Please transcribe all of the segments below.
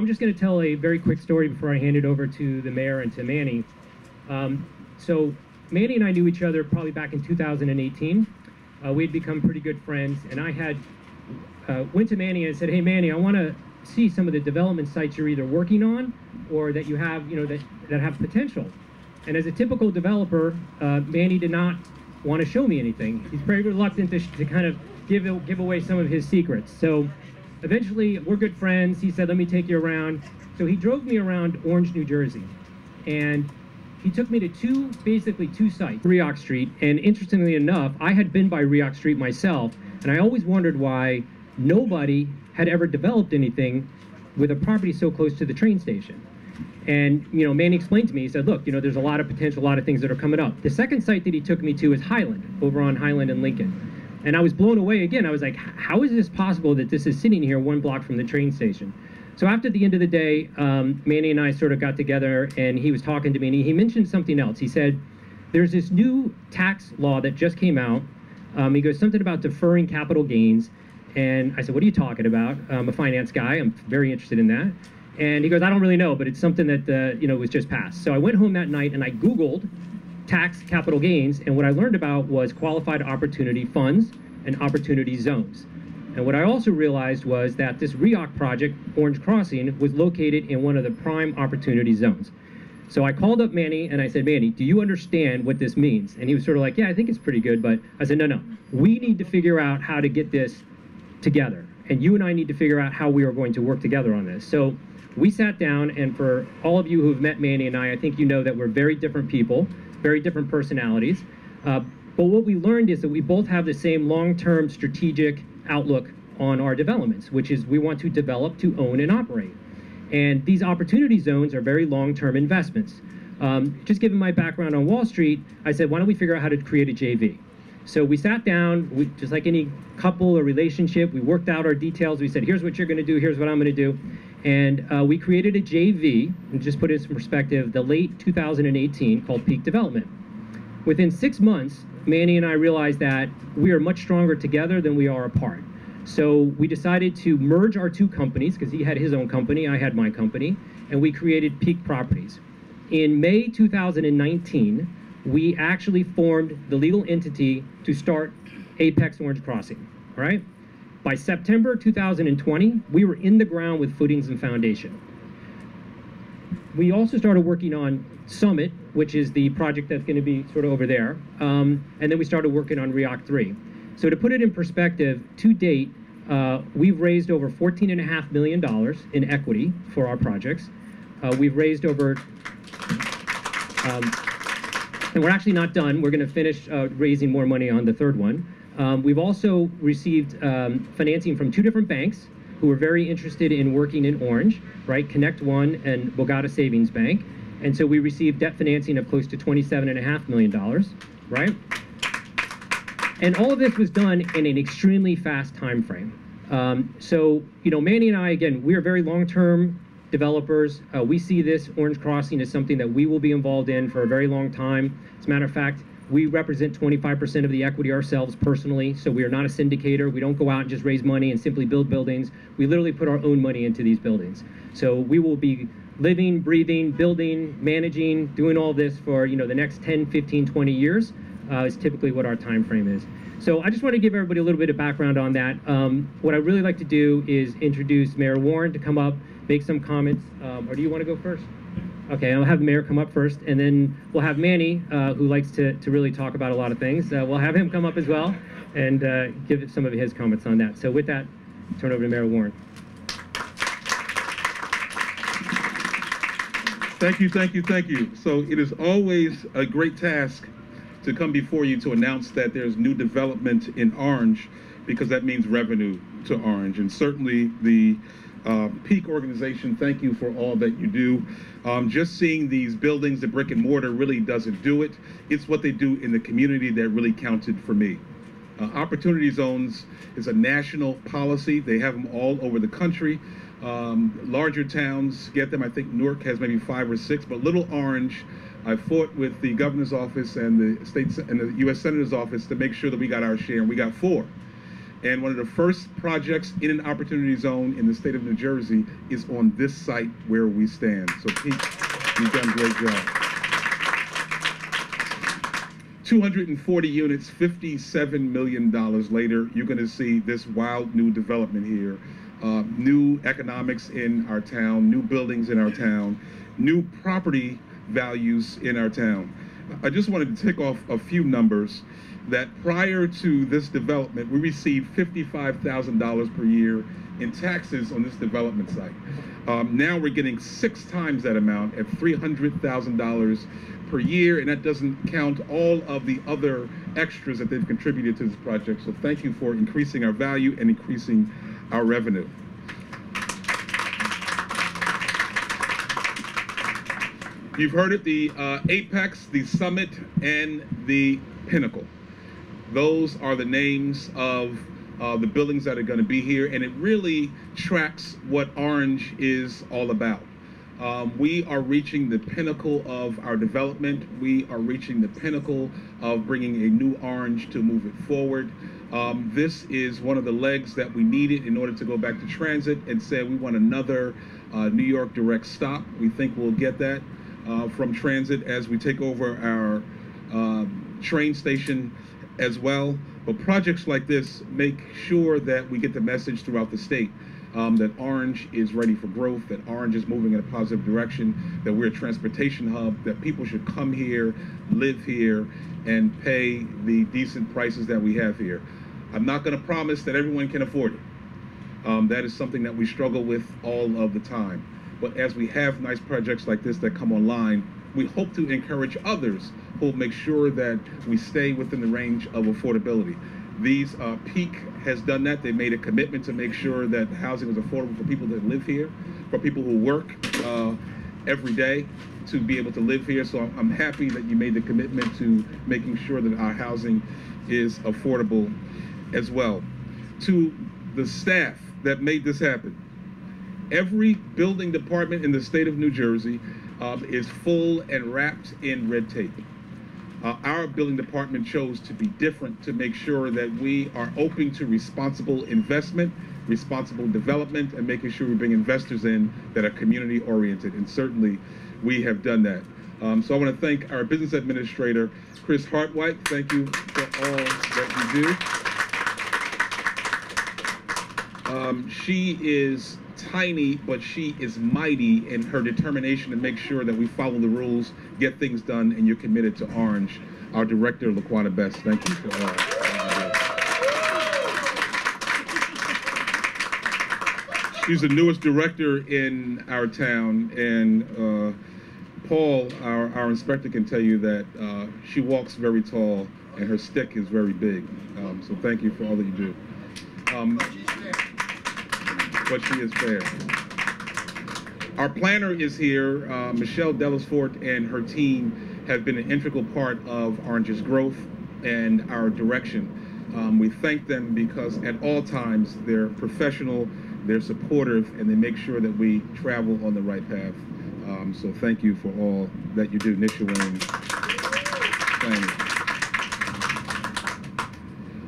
I'm just going to tell a very quick story before I hand it over to the mayor and to Manny. So Manny and I knew each other probably back in 2018. We had become pretty good friends, and I had went to Manny and said, "Hey, Manny, I want to see some of the development sites you're either working on or that you have, that have potential." And as a typical developer, Manny did not want to show me anything. He's very reluctant to kind of give away some of his secrets. So eventually, we're good friends. He said, "Let me take you around." So he drove me around Orange, New Jersey, and he took me to basically two sites, Rioch Street. And interestingly enough, I had been by Rioch Street myself, and I always wondered why nobody had ever developed anything with a property so close to the train station. And Manny explained to me, he said, "Look, there's a lot of potential, a lot of things that are coming up." The second site that he took me to is Highland, over on Highland and Lincoln. And I was blown away again. I was like, how is this possible that this is sitting here 1 block from the train station? So after the end of the day, Manny and I sort of got together, and he was talking to me, and he mentioned something else. He said, there's this new tax law that just came out. He goes, something about deferring capital gains. And I said, "What are you talking about?" I'm a finance guy. I'm very interested in that. And he goes, "I don't really know, but it's something that, was just passed." So I went home that night and I Googled tax capital gains, and what I learned about was qualified opportunity funds and opportunity zones. And what I also realized was that this Rioch project, Orange Crossing, was located in one of the prime opportunity zones. So I called up Manny and I said, "Manny, do you understand what this means?" And he was sort of like, "Yeah, I think it's pretty good," but I said, no, we need to figure out how to get this together. And you and I need to figure out how we are going to work together on this. So we sat down, and for all of you who have met Manny and I think you know that we're very different people, very different personalities. But what we learned is that we both have the same long-term strategic outlook on our developments, which is we want to develop, to own, and operate. And these opportunity zones are very long-term investments. Just given my background on Wall Street, I said, why don't we figure out how to create a JV? So we sat down, just like any couple or relationship, we worked out our details. We said, here's what you're going to do, here's what I'm going to do. And we created a JV, and just put it in some perspective, the late 2018, called Peak Development. Within 6 months, Manny and I realized that we are much stronger together than we are apart. So we decided to merge our two companies, because he had his own company, I had my company, and we created Peak Properties. In May 2019, we actually formed the legal entity to start Apex Orange Crossing, right? By September 2020, we were in the ground with footings and foundation. We also started working on Summit, which is the project that's going to be sort of over there, and then we started working on Rioch 3. So to put it in perspective, to date, we've raised over $14.5 million in equity for our projects. We've raised over, and we're actually not done. We're going to finish raising more money on the third one. We've also received financing from 2 different banks who are very interested in working in Orange, right? Connect One and Bogota Savings Bank. And so we received debt financing of close to $27.5 million, right? And all of this was done in an extremely fast time frame. So, Manny and I, again, we are very long-term developers. We see this Orange Crossing as something that we will be involved in for a very long time. As a matter of fact, we represent 25% of the equity ourselves personally, so we are not a syndicator. We don't go out and just raise money and simply build buildings. We literally put our own money into these buildings. So we will be living, breathing, building, managing, doing all this for the next 10, 15, 20 years is typically what our time frame is. So I just want to give everybody a little bit of background on that. What I'd really like to do is introduce Mayor Warren to come up, make some comments. Or do you want to go first? Okay, I'll have the mayor come up first, and then we'll have Manny, who likes to really talk about a lot of things. We'll have him come up as well and give some of his comments on that. So with that, turn over to Mayor Warren. Thank you, thank you, thank you. So it is always a great task to come before you to announce that there's new development in Orange, because that means revenue to Orange. And certainly the Peak organization, thank you for all that you do. Just seeing these buildings, the brick and mortar, really doesn't do it. It's what they do in the community that really counted for me. Opportunity zones is a national policy. They have them all over the country. Larger towns get them. I think Newark has maybe 5 or 6, but Little Orange, I fought with the governor's office and the state and the U.S. Senator's office to make sure that we got our share, and we got 4. And one of the first projects in an opportunity zone in the state of New Jersey is on this site where we stand. So Pete, you've done a great job. 240 units, $57 million later, you're going to see this wild new development here. New economics in our town, new buildings in our town, new property values in our town. I just wanted to tick off a few numbers that prior to this development, we received $55,000 per year in taxes on this development site. Now we're getting 6 times that amount at $300,000 per year, and that doesn't count all of the other extras that they've contributed to this project. So thank you for increasing our value and increasing our revenue. You've heard it, the Apex, the Summit, and the Pinnacle. Those are the names of the buildings that are going to be here, and it really tracks what Orange is all about. We are reaching the pinnacle of our development. We are reaching the pinnacle of bringing a new Orange to move it forward. This is one of the legs that we needed in order to go back to transit and say we want another New York direct stop. We think we'll get that from transit as we take over our train station as well. But projects like this make sure that we get the message throughout the state that Orange is ready for growth, that Orange is moving in a positive direction, that we're a transportation hub, that people should come here, live here, and pay the decent prices that we have here. I'm not going to promise that everyone can afford it. That is something that we struggle with all of the time. But as we have nice projects like this that come online, we hope to encourage others who will make sure that we stay within the range of affordability. These Peak has done that. They made a commitment to make sure that housing is affordable for people that live here, for people who work every day to be able to live here. So I'm happy that you made the commitment to making sure that our housing is affordable as well. To the staff that made this happen, every building department in the state of New Jersey is full and wrapped in red tape. Our building department chose to be different to make sure that we are open to responsible investment, responsible development, and making sure we bring investors in that are community oriented. And certainly we have done that. So I want to thank our business administrator, Chris Hartwhite. Thank you for all that you do. She is tiny, but she is mighty in her determination to make sure that we follow the rules, get things done, and you're committed to Orange. Our director, LaQuana Best, thank you for all. She's the newest director in our town, and Paul, our inspector, can tell you that she walks very tall and her stick is very big. So thank you for all that you do. But she is fair. Our planner is here. Michelle Delisfort and her team have been an integral part of Orange's growth and our direction. We thank them because at all times they're professional, they're supportive, and they make sure that we travel on the right path. So thank you for all that you do. Nisha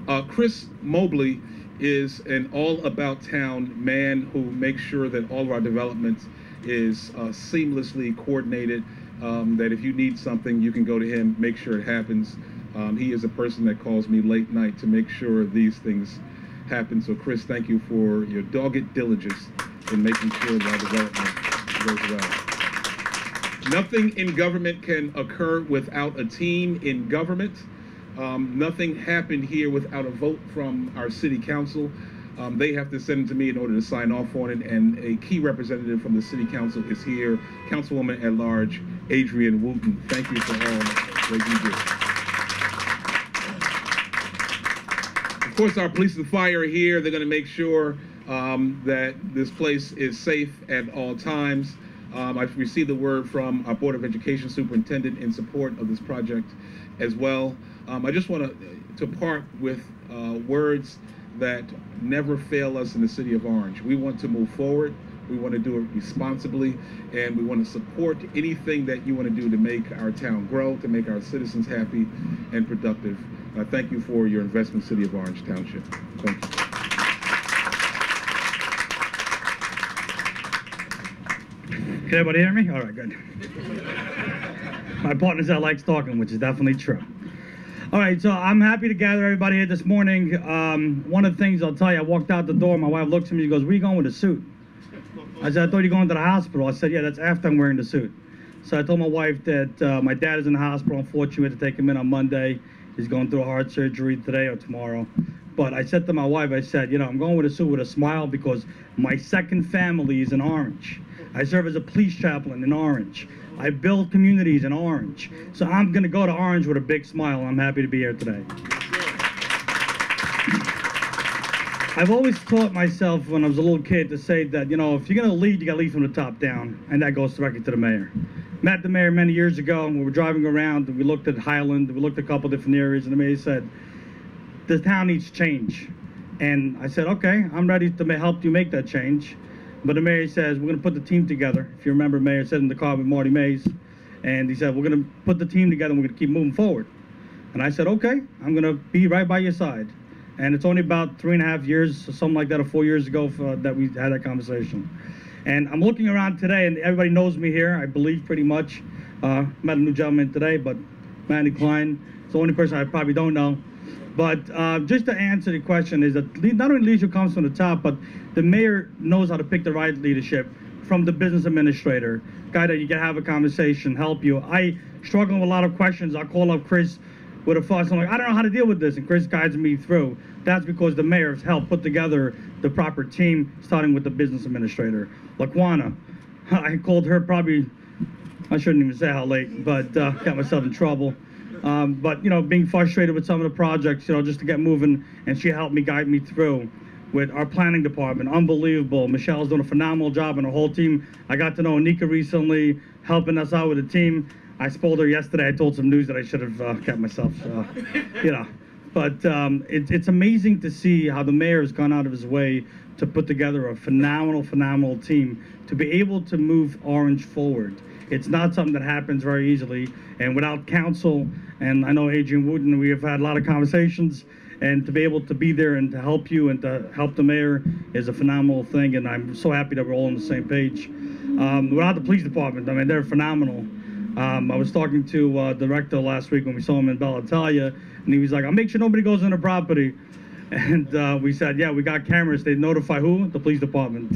Wayne. Chris Mobley is an all-about-town man who makes sure that all of our development is seamlessly coordinated, that if you need something, you can go to him, make sure it happens. He is a person that calls me late night to make sure these things happen. So Chris, thank you for your dogged diligence in making sure that our development goes well. Nothing in government can occur without a team in government. Nothing happened here without a vote from our city council. They have to send it to me in order to sign off on it, and a key representative from the city council is here, Councilwoman at Large, Adrienne Wooten. Thank you for all that you do. Of course, our police and fire are here. They're going to make sure that this place is safe at all times. I've received the word from our Board of Education Superintendent in support of this project as well. I just want to part with words that never fail us in the city of Orange. We want to move forward. We want to do it responsibly, and we want to support anything that you want to do to make our town grow, to make our citizens happy and productive. Thank you for your investment, City of Orange Township. Thank you. Can everybody hear me? All right, good. My partner said likes talking, which is definitely true. All right, so I'm happy to gather everybody here this morning. One of the things I'll tell you, I walked out the door, my wife looks at me, she goes, where are you going with a suit? I said, I thought you were going to the hospital. I said, yeah, that's after I'm wearing the suit. So I told my wife that my dad is in the hospital. Unfortunately, we had to take him in on Monday. He's going through a heart surgery today or tomorrow. But I said to my wife, I said, you know, I'm going with a suit with a smile because my second family is in Orange. I serve as a police chaplain in Orange. I build communities in Orange. So I'm going to go to Orange with a big smile. I'm happy to be here today. I've always taught myself when I was a little kid to say that, you know, if you're going to lead, you got to lead from the top down. And that goes directly to the mayor. Met the mayor many years ago, and we were driving around, and we looked at Highland, we looked at a couple different areas, and the mayor said, the town needs change. And I said, okay, I'm ready to help you make that change. But the mayor says, we're going to put the team together. If you remember, Mayor said in the car with Marty Mays, and he said, we're going to put the team together, and we're going to keep moving forward. And I said, okay, I'm going to be right by your side. And it's only about 3.5 years, something like that, or 4 years ago that we had that conversation. And I'm looking around today, and everybody knows me here, I believe, pretty much. Met a new gentleman today, but Manny Klein is the only person I probably don't know. But just to answer the question is that not only leadership comes from the top, but the mayor knows how to pick the right leadership from the business administrator, guy that you can have a conversation, help you. I struggle with a lot of questions. I'll call up Chris with a fuss. I'm like, I don't know how to deal with this, and Chris guides me through. That's because the mayor's helped put together the proper team, starting with the business administrator. Laquana, I called her probably, I shouldn't even say how late, but got myself in trouble. But, you know, being frustrated with some of the projects, you know, just to get moving, and she helped me, guide me through with our planning department. Unbelievable. Michelle's doing a phenomenal job, and her whole team. I got to know Anika recently, helping us out with the team. I spoiled her yesterday. I told some news that I should have kept myself, you know. But it's amazing to see how the mayor has gone out of his way to put together a phenomenal team to be able to move Orange forward. It's not something that happens very easily, and without counsel, and I know Adrian Wooten, we have had a lot of conversations, and to be able to be there and to help you and to help the mayor is a phenomenal thing, and I'm so happy that we're all on the same page. Without the police department, I mean, they're phenomenal. I was talking to the director last week when we saw him in Bella Italia, and he was like, I'll make sure nobody goes on the property. And we said, yeah, we got cameras. They notify who? The police department.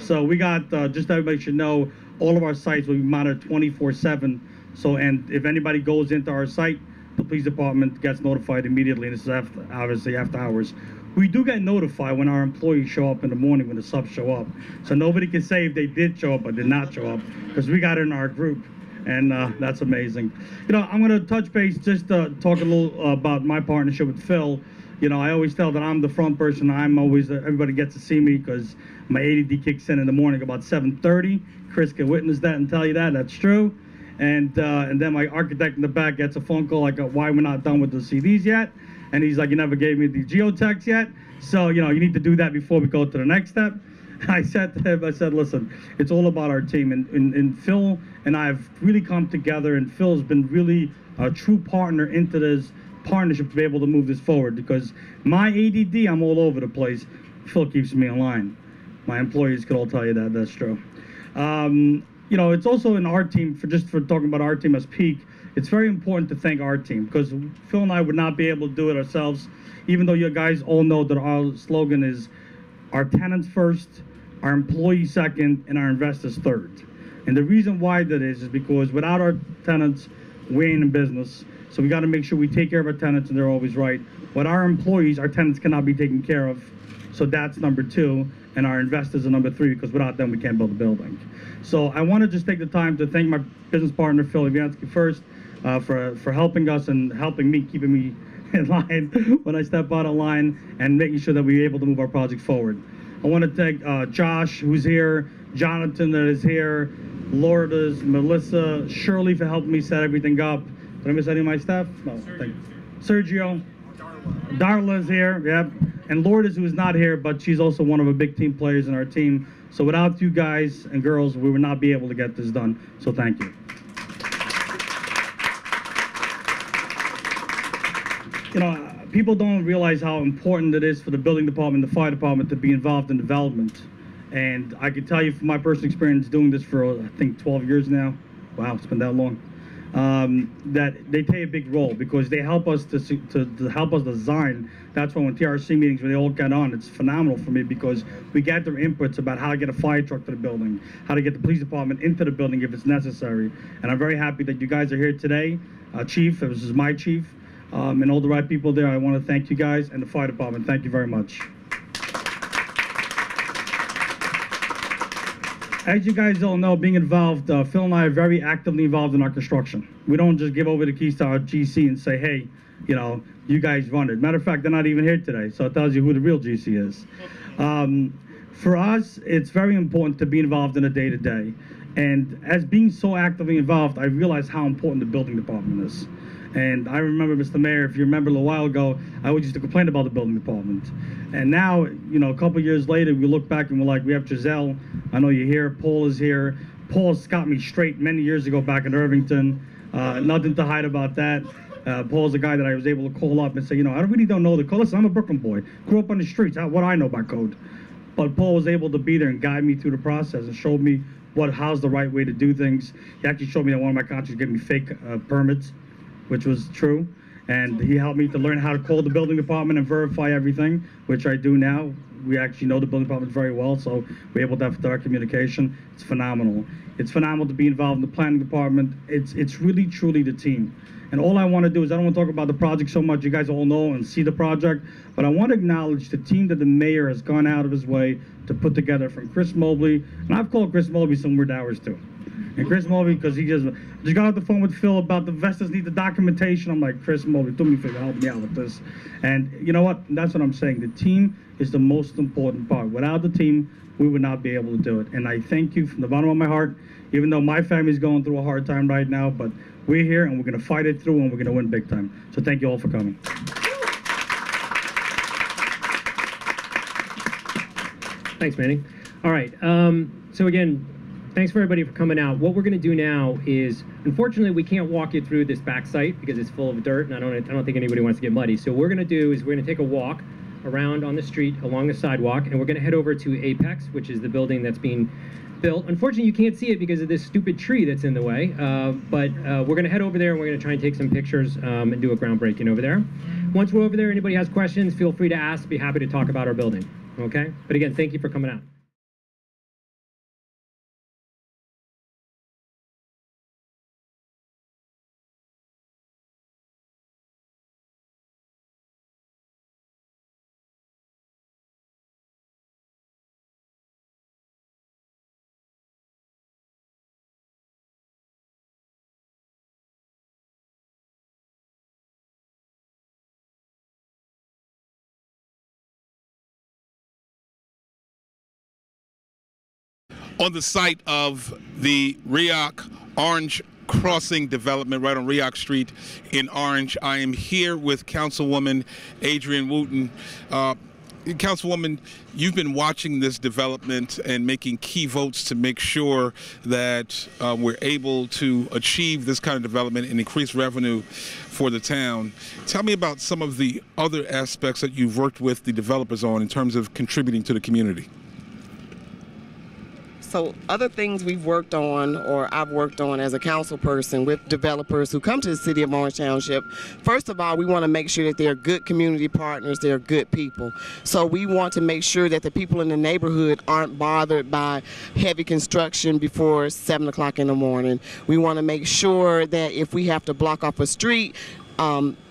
So we got, just everybody should know, all of our sites will be monitored 24/7. So, and if anybody goes into our site, the police department gets notified immediately, and this is obviously after hours. We do get notified when our employees show up in the morning, when the subs show up. So nobody can say if they did show up or did not show up, because we got it in our group. And that's amazing. You know, I'm going to touch base, just talk a little about my partnership with Phil. You know, I always tell that I'm the front person. I'm always, everybody gets to see me because my ADD kicks in the morning about 7:30. Chris can witness that and tell you that. That's true. And then my architect in the back gets a phone call like, why we're not done with the CDs yet. And he's like, you never gave me the geotechs yet. So, you know, you need to do that before we go to the next step. I said to him, I said, listen, it's all about our team. And Phil and I have really come together, and Phil's been really a true partner into this partnership to be able to move this forward, because my ADD, I'm all over the place. Phil keeps me in line. My employees could all tell you that, that's true. You know, it's also in our team, for talking about our team as Peak, it's very important to thank our team, because Phil and I would not be able to do it ourselves, even though you guys all know that our slogan is our tenants first, our employees second, and our investors third. And the reason why that is because without our tenants, we ain't in business. So we got to make sure we take care of our tenants, and they're always right. But our employees, our tenants cannot be taken care of. So that's number 2. And our investors are number 3, because without them, we can't build a building. So I want to just take the time to thank my business partner, Phil Ivansky, first, for helping us and helping me, keeping me in line when I step out of line, and making sure that we're able to move our project forward. I want to thank Josh, who's here, Jonathan, that is here, Lourdes, Melissa, Shirley for helping me set everything up. Did I miss any of my staff? No, thank you. Sergio. Darla's here, yep. And Lourdes, who is not here, but she's also one of the big team players in our team. So without you guys and girls, we would not be able to get this done. So thank you. You know, people don't realize how important it is for the building department, the fire department to be involved in development. And I can tell you from my personal experience doing this for, I think, 12 years now. Wow, it's been that long. That they play a big role because they help us to help us design. That's why when TRC meetings, when they all get on, it's phenomenal for me because we get their inputs about how to get a fire truck to the building, how to get the police department into the building if it's necessary. And I'm very happy that you guys are here today. Chief, this is my chief, and all the right people there. I want to thank you guys and the fire department. Thank you very much. As you guys all know, being involved, Phil and I are very actively involved in our construction. We don't just give over the keys to our GC and say, hey, you know, you guys run it. Matter of fact, they're not even here today, so it tells you who the real GC is. For us, it's very important to be involved in the day-to-day. And as being so actively involved, I realize how important the building department is. And I remember, Mr. Mayor, if you remember a little while ago, I always used to complain about the building department. And now, you know, a couple of years later, we look back and we're like, we have Giselle, I know you're here, Paul is here. Paul's got me straight many years ago back in Irvington. Nothing to hide about that. Paul's a guy that I was able to call up and say, you know, I really don't know the code. Listen, I'm a Brooklyn boy, grew up on the streets, what do I know about code? But Paul was able to be there and guide me through the process and showed me how's the right way to do things. He actually showed me that one of my contractors gave me fake permits, which was true. And he helped me to learn how to call the building department and verify everything, which I do now. We actually know the building department very well, so we're able to have direct communication. It's phenomenal. It's phenomenal to be involved in the planning department. It's really, truly the team. And all I want to do is, I don't want to talk about the project so much. You guys all know and see the project, but I want to acknowledge the team that the mayor has gone out of his way to put together, from Chris Mobley, and I've called Chris Mobley some weird hours too. And Chris Mobley, because he just got off the phone with Phil about the investors need the documentation. I'm like, Chris Mobley, do me a favor, help me out with this. And you know what? That's what I'm saying. The team is the most important part. Without the team, we would not be able to do it. And I thank you from the bottom of my heart, even though my family's going through a hard time right now, but we're here and we're going to fight it through and we're going to win big time. So thank you all for coming. Thanks, Manny. All right. So again, thanks for everybody for coming out. What we're going to do now is, unfortunately, we can't walk you through this back site because it's full of dirt, and I don't think anybody wants to get muddy. So what we're going to do is we're going to take a walk around on the street along the sidewalk, and we're going to head over to Apex, which is the building that's being built. Unfortunately, you can't see it because of this stupid tree that's in the way, but we're going to head over there and we're going to try and take some pictures and do a groundbreaking over there. Once we're over there, anybody has questions, feel free to ask. Be happy to talk about our building. Okay? But again, thank you for coming out. On the site of the Rioch Orange Crossing development right on Rioch Street in Orange, I am here with Councilwoman Adrienne Wooten. Councilwoman, you've been watching this development and making key votes to make sure that we're able to achieve this kind of development and increase revenue for the town. Tell me about some of the other aspects that you've worked with the developers on in terms of contributing to the community. So other things we've worked on, or I've worked on as a council person with developers who come to the city of Orange Township, first of all, we want to make sure that they're good community partners, they're good people. So we want to make sure that the people in the neighborhood aren't bothered by heavy construction before 7 o'clock in the morning. We want to make sure that if we have to block off a street,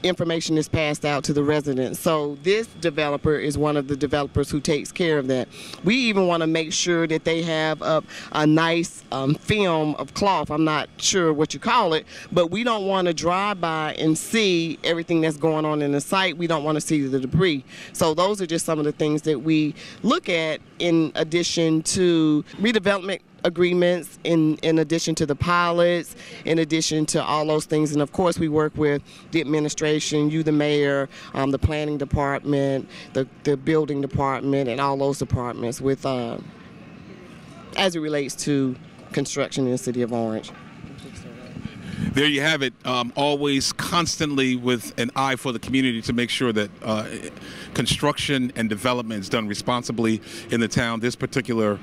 information is passed out to the residents. So this developer is one of the developers who takes care of that. We even want to make sure that they have up a nice film of cloth. I'm not sure what you call it, but we don't want to drive by and see everything that's going on in the site. We don't want to see the debris. So those are just some of the things that we look at in addition to redevelopment agreements, in addition to the pilots, in addition to all those things. And of course we work with the administration, you the mayor, the planning department, the building department, and all those departments with as it relates to construction in the city of Orange. There you have it. Always constantly with an eye for the community to make sure that construction and development is done responsibly in the town. This particular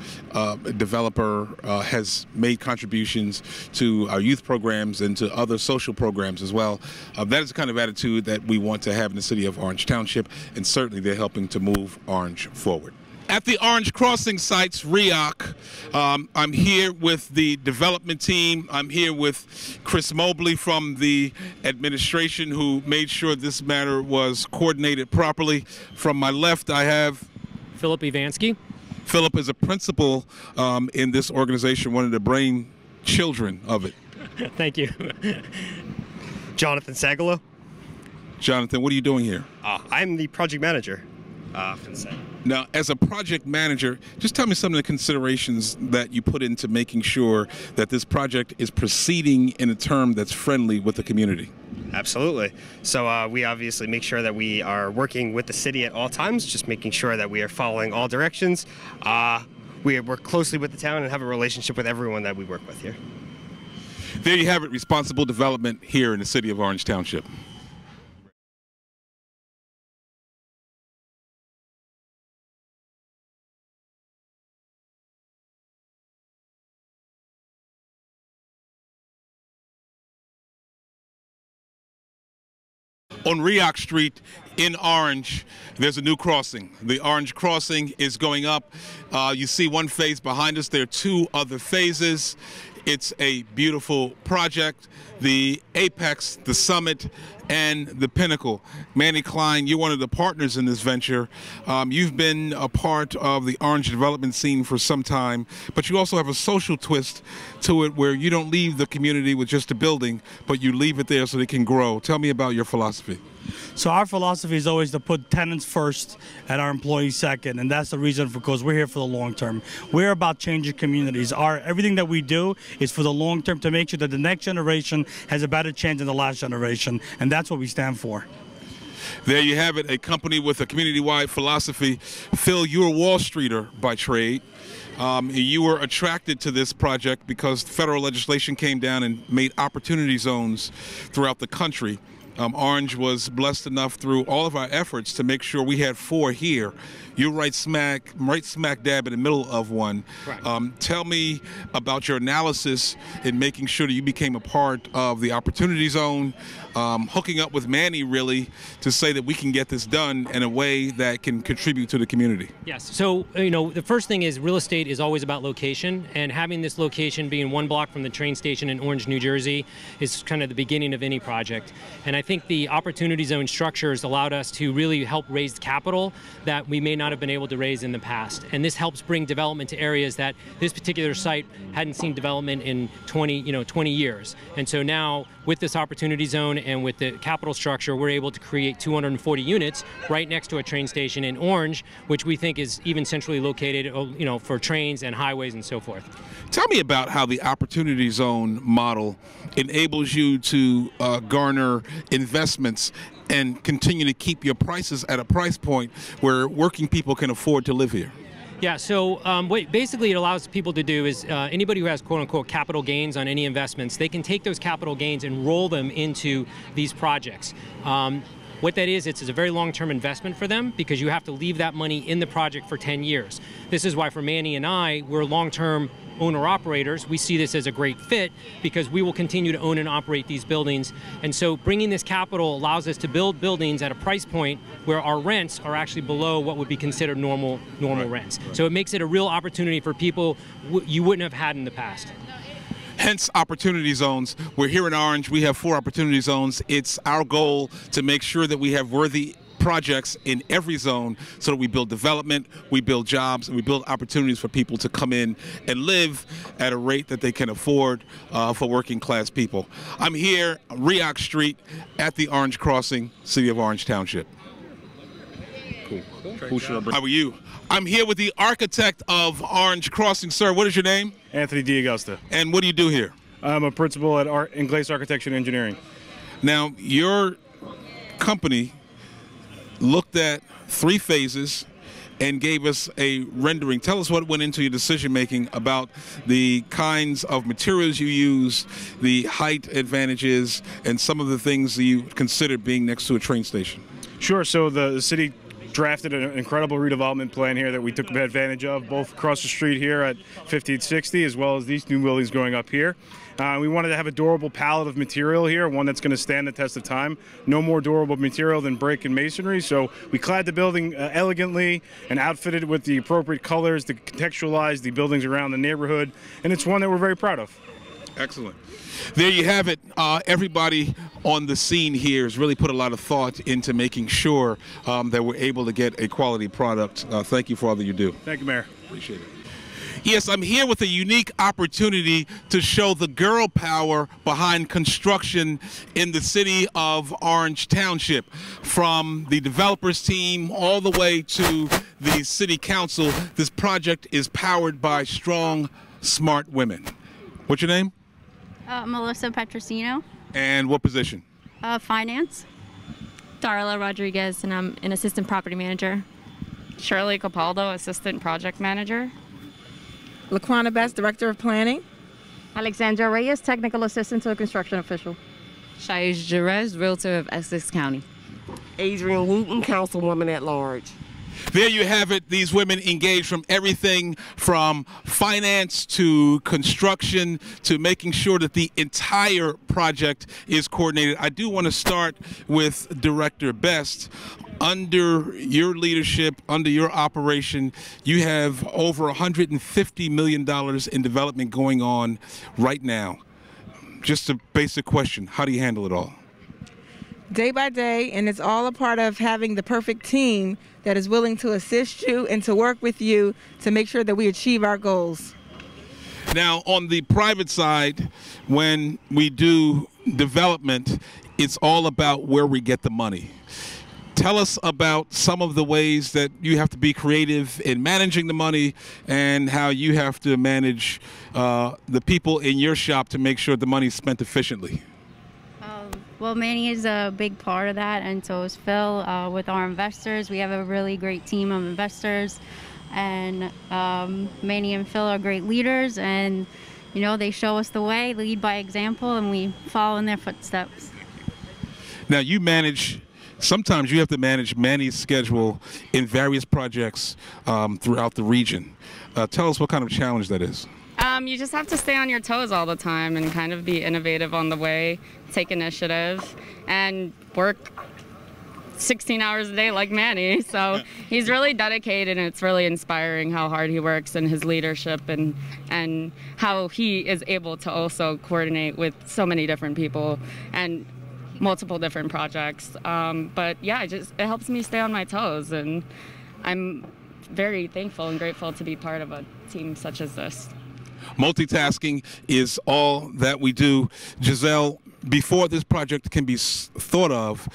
developer has made contributions to our youth programs and to other social programs as well. That is the kind of attitude that we want to have in the city of Orange Township, and certainly they're helping to move Orange forward. At the Orange Crossing sites, REOC, I'm here with the development team. I'm here with Chris Mobley from the administration, who made sure this matter was coordinated properly. From my left, I have Philip Ivansky. Philip is a principal in this organization, one of the brain children of it. Thank you. Jonathan Sagalo. Jonathan, what are you doing here? I'm the project manager. Now, as a project manager, just tell me some of the considerations that you put into making sure that this project is proceeding in a term that's friendly with the community. Absolutely. So we obviously make sure that we are working with the city at all times, just making sure that we are following all directions. We work closely with the town and have a relationship with everyone that we work with here. There you have it, responsible development here in the city of Orange Township. On REOC Street in Orange, there's a new crossing. The Orange Crossing is going up. You see one phase behind us. There are two other phases. It's a beautiful project. The apex, the summit, and the pinnacle. Manny Klein, you're one of the partners in this venture. You've been a part of the Orange development scene for some time, but you also have a social twist to it where you don't leave the community with just a building, but you leave it there so they can grow. Tell me about your philosophy. So our philosophy is always to put tenants first and our employees second, and that's the reason because we're here for the long term. We're about changing communities. Everything that we do is for the long term to make sure that the next generation has a better chance than the last generation, and that's what we stand for. There you have it, a company with a community-wide philosophy. Phil, you're a Wall Streeter by trade. You were attracted to this project because federal legislation came down and made opportunity zones throughout the country. Orange was blessed enough through all of our efforts to make sure we had 4 here. You're right smack dab in the middle of one. Tell me about your analysis in making sure that you became a part of the opportunity zone, hooking up with Manny really to say that we can get this done in a way that can contribute to the community. Yes, so the first thing is real estate is always about location, and having this location being 1 block from the train station in Orange, New Jersey is kind of the beginning of any project. And I think the opportunity zone structures allowed us to really help raise capital that we may not have been able to raise in the past. And this helps bring development to areas that this particular site hadn't seen development in 20 years. And so now with this opportunity zone and with the capital structure, we're able to create 240 units right next to a train station in Orange, which we think is even centrally located, for trains and highways and so forth. Tell me about how the opportunity zone model enables you to garner investments and continue to keep your prices at a price point where working people can afford to live here. Yeah, so what basically it allows people to do is anybody who has quote-unquote capital gains on any investments, they can take those capital gains and roll them into these projects. What that is, it's a very long-term investment for them because you have to leave that money in the project for 10 years. This is why for Manny and I, we're long-term owner-operators. We see this as a great fit because we will continue to own and operate these buildings. And so bringing this capital allows us to build buildings at a price point where our rents are actually below what would be considered normal rents. So it makes it a real opportunity for people you wouldn't have had in the past. Hence opportunity zones. We're here in Orange. We have 4 opportunity zones. It's our goal to make sure that we have worthy projects in every zone so that we build development, we build jobs, and we build opportunities for people to come in and live at a rate that they can afford for working class people. I'm here on REOC Street at the Orange Crossing, City of Orange Township. Cool. How are you? I'm here with the architect of Orange Crossing. Sir, what is your name? Anthony D'Augusta. And what do you do here? I'm a principal at Ingles Architecture and Engineering. Now, your company looked at 3 phases and gave us a rendering. Tell us what went into your decision making about the kinds of materials you use, the height advantages, and some of the things that you considered being next to a train station. Sure. So the city drafted an incredible redevelopment plan here that we took advantage of, both across the street here at 1560 as well as these new buildings going up here. We wanted to have a durable palette of material here, one that's going to stand the test of time. No more durable material than brick and masonry, so we clad the building elegantly and outfitted it with the appropriate colors to contextualize the buildings around the neighborhood, and it's one that we're very proud of. Excellent. There you have it. Everybody on the scene here has really put a lot of thought into making sure that we're able to get a quality product. Thank you for all that you do. Thank you, Mayor. Appreciate it. Yes, I'm here with a unique opportunity to show the girl power behind construction in the city of Orange Township. From the developers team all the way to the city council, this project is powered by strong, smart women. What's your name? Melissa Petrosino. And what position? Finance. Darla Rodriguez, and I'm an assistant property manager. Shirley Capaldo, assistant project manager. Laquana Best, director of planning. Alexandra Reyes, technical assistant to a construction official. Shaish Jerez, realtor of Essex County. Adrian Wooten, councilwoman at large. There you have it. These women engage from everything from finance to construction to making sure that the entire project is coordinated. I do want to start with Director Best. Under your leadership, under your operation, you have over $150 million in development going on right now. Just a basic question, how do you handle it all? Day by day, and it's all a part of having the perfect team that is willing to assist you and to work with you to make sure that we achieve our goals. Now, on the private side, when we do development, it's all about where we get the money. Tell us about some of the ways that you have to be creative in managing the money and how you have to manage the people in your shop to make sure the money is spent efficiently. Well, Manny is a big part of that, and so is Phil. With our investors, we have a really great team of investors, and Manny and Phil are great leaders, and you know, they show us the way, lead by example, and we follow in their footsteps. Now, you manage, sometimes you have to manage Manny's schedule in various projects throughout the region. Tell us what kind of challenge that is. You just have to stay on your toes all the time and kind of be innovative on the way, take initiative, and work 16 hours a day like Manny. So he's really dedicated, and it's really inspiring how hard he works and his leadership and how he is able to also coordinate with so many different people and multiple different projects. But yeah, it helps me stay on my toes, and I'm very thankful and grateful to be part of a team such as this. Multitasking is all that we do. Giselle, before this project can be thought of,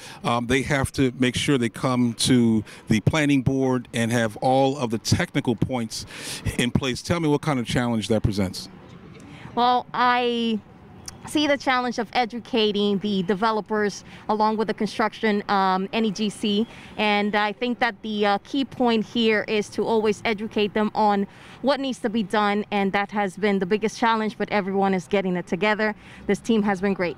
they have to make sure they come to the planning board and have all of the technical points in place. Tell me what kind of challenge that presents. Well, I see the challenge of educating the developers along with the construction NEGC, and I think that the key point here is to always educate them on what needs to be done, and that has been the biggest challenge, but everyone is getting it together. This team has been great.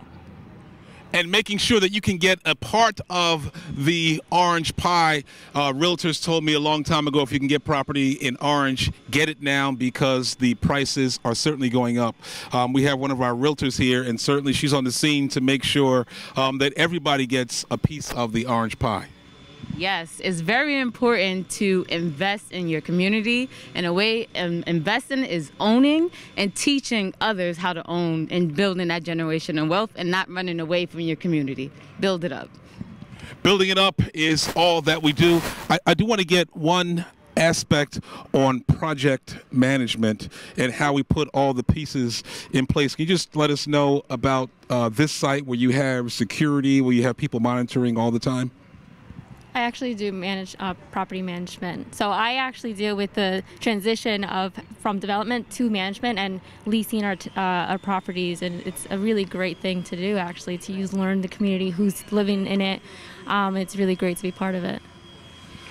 And making sure that you can get a part of the Orange Pie. Realtors told me a long time ago, if you can get property in Orange, get it now, because the prices are certainly going up. We have one of our realtors here, and certainly she's on the scene to make sure that everybody gets a piece of the Orange Pie. Yes, it's very important to invest in your community. In a way, investing is owning and teaching others how to own and building that generational wealth and not running away from your community. Build it up. Building it up is all that we do. I do want to get one aspect on project management and how we put all the pieces in place. Can you just let us know about this site where you have security, where you have people monitoring all the time? I actually do manage property management. So I actually deal with the transition from development to management and leasing our properties, and it's a really great thing to do, actually, to learn the community, who's living in it. It's really great to be part of it.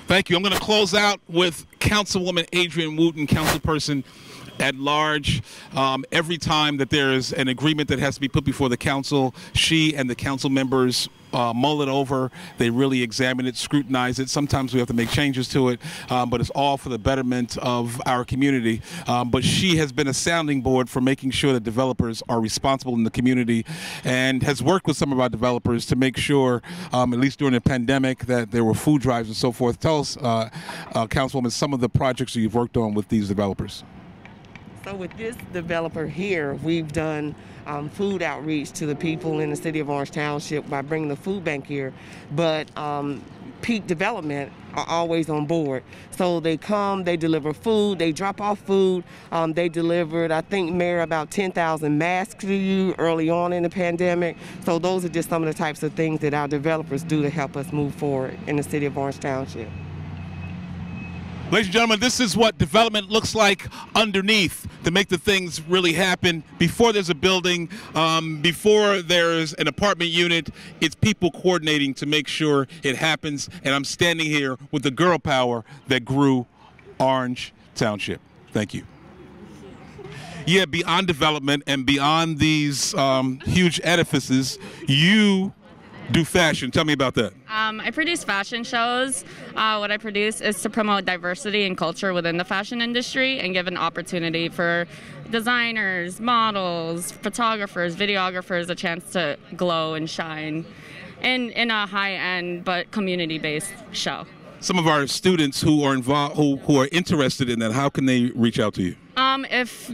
Thank you. I'm going to close out with Councilwoman Adrienne Wooten, councilperson at large. Every time that there is an agreement that has to be put before the council, she and the council members mull it over. They really examine it, scrutinize it. Sometimes we have to make changes to it, but it's all for the betterment of our community. But she has been a sounding board for making sure that developers are responsible in the community, and has worked with some of our developers to make sure, at least during the pandemic, that there were food drives and so forth. Tell us, Councilwoman, some of the projects that you've worked on with these developers. So with this developer here, we've done food outreach to the people in the city of Orange Township by bringing the food bank here. But Peak Development are always on board. So they come, they deliver food, they drop off food. They delivered, I think, Mayor, about 10,000 masks to you early on in the pandemic. So those are just some of the types of things that our developers do to help us move forward in the city of Orange Township. Ladies and gentlemen, this is what development looks like underneath to make the things really happen. Before there's a building, before there's an apartment unit, it's people coordinating to make sure it happens. And I'm standing here with the girl power that grew Orange Township. Thank you. Yeah, beyond development and beyond these huge edifices, you do fashion. Tell me about that. I produce fashion shows. What I produce is to promote diversity and culture within the fashion industry and give an opportunity for designers, models, photographers, videographers a chance to glow and shine in a high-end but community-based show. Some of our students who are involved, who are interested in that, how can they reach out to you? If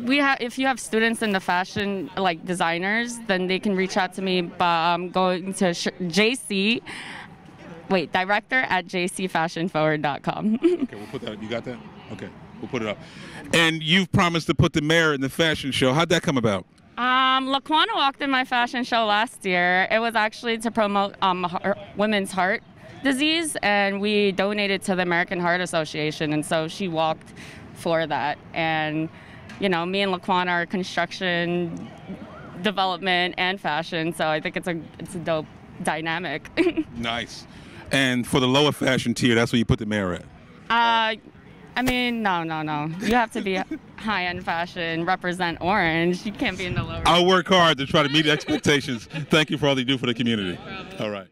you have students in the fashion, like designers, then they can reach out to me by going to director@jcfashionforward.com. Okay, we'll put that up. You got that? Okay, we'll put it up. And you've promised to put the mayor in the fashion show. How'd that come about? Laquana walked in my fashion show last year. It was actually to promote women's heart disease, and we donated to the American Heart Association, and so she walked for that. And you know, me and Laquana are construction, development, and fashion, so I think it's a dope dynamic. Nice. And for the lower fashion tier, that's where you put the mayor at? I mean, no. You have to be high-end fashion, represent Orange. You can't be in the lower. I'll work hard to try to meet expectations. Thank you for all you do for the community. All right.